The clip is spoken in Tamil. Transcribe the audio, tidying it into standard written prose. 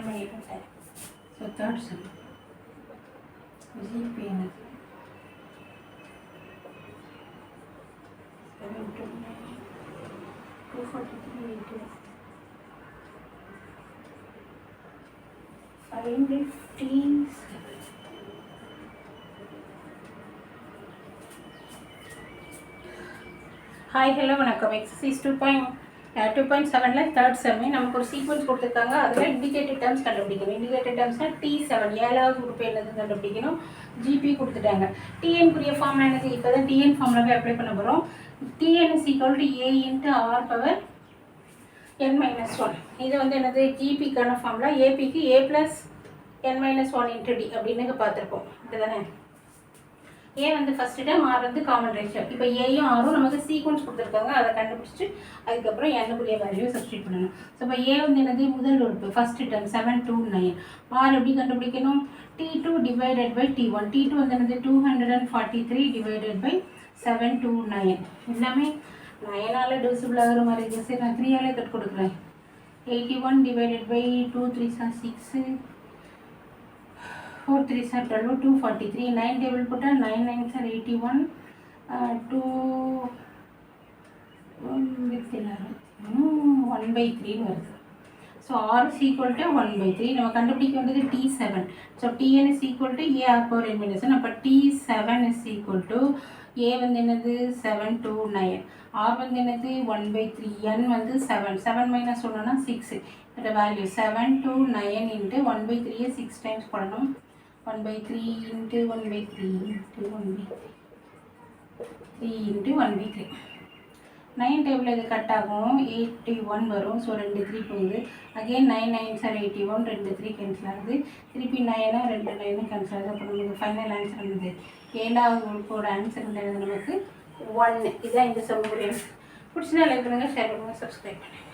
ஜாயின் பண்ணிட்டேன். ஸோ தேர்ட் சம் ஜிபி என்னது 243 557. ஹாய் ஹலோ வணக்கம். எக்ஸசைஸ் 2.7ல் தேர்ட் செம்மு நமக்கு ஒரு சீக்வன்ஸ் கொடுத்துருக்காங்க. அதில் இண்டிகேட்டட் டேர்ம்ஸ் கண்டுபிடிக்கணும். இண்டிகேட்டட் டேர்ம்ஸ்னால் T7 7வது உறுப்பு என்னது கண்டுபிடிக்கணும். ஜிபி கொடுத்துட்டாங்க. டிஎன்குரிய ஃபார்முலா என்னது? இப்போ தான் டிஎன் ஃபார்முலாவே அப்ளை பண்ண போகிறோம். Tn is equal to A into R power n-1. இது வந்து என்னது? ஜிபிக்கான formula. ஏபிக்கு A plus n-1 into D அப்படின்னு பார்த்துருப்போம். இதுதானே? ஏ வந்து ஃபஸ்ட்டு டைம், ஆர் வந்து காமன் ரேஷியோ. இப்போ ஏயும் ஆரும் நமக்கு சீக்வன்ஸ் கொடுத்துருக்காங்க. அதை கண்டுபிடிச்சிட்டு அதுக்கப்புறம் என்னுக்குரிய வேல்யூ சப்ஸ்டியூட் பண்ணணும். ஸோ இப்போ ஏ வந்து என்னது? முதல் உறுப்பு ஃபஸ்ட்டு டைம் 7 2 9. ஆர் எப்படி கண்டுபிடிக்கணும்? T2 divided by T1. T2 வந்து என்னது? 243 divided by 7 2 9. எல்லாமே 9ஆல் டிவிசிபிள் ஆகிற மாதிரி இருக்குது. சரி, நான் 3ஆலே கட் கொடுக்குறேன். 81 divided by 2 3s are 6, 4 3s are 12, 243. 9 table போட்டால் 9 9s are 81, 2 1/3 வருது. So R is equal to 1/3. நம்ம கண்டுபிடிக்க வேண்டியது T7. So Tn is equal to AR power n-1. அப்போ T7 is equal to A வந்து என்னது? 7 2 9. R வந்து என்னது? 1/3. N வந்து 7. 7 minus 1னா 6. இதோட வேல்யூ 7 2 9 into 1/3 6 டைம்ஸ் போடணும். 1/3 into 1/3 into 1/3 3 into 1/3. 9 டேபிள் இது கட் ஆகும். 81 வரும். ஸோ 2 3 போகுது. அகெயின் 9 9s are 81, 2 3 கேன்சல் ஆகுது. திருப்பி 9 2 9 கேன்சல் ஆகுது. அப்போ நமக்கு ஃபைனல் ஆன்சர் வந்து 7வது உறுப்போட ஆன்சர் வந்து நமக்கு 1. இதுதான் இந்த சம்முடைய. பிடிச்சினா லைக் பண்ணுங்கள், ஷேர் பண்ணுங்கள், சப்ஸ்கிரைப் பண்ணுங்கள்.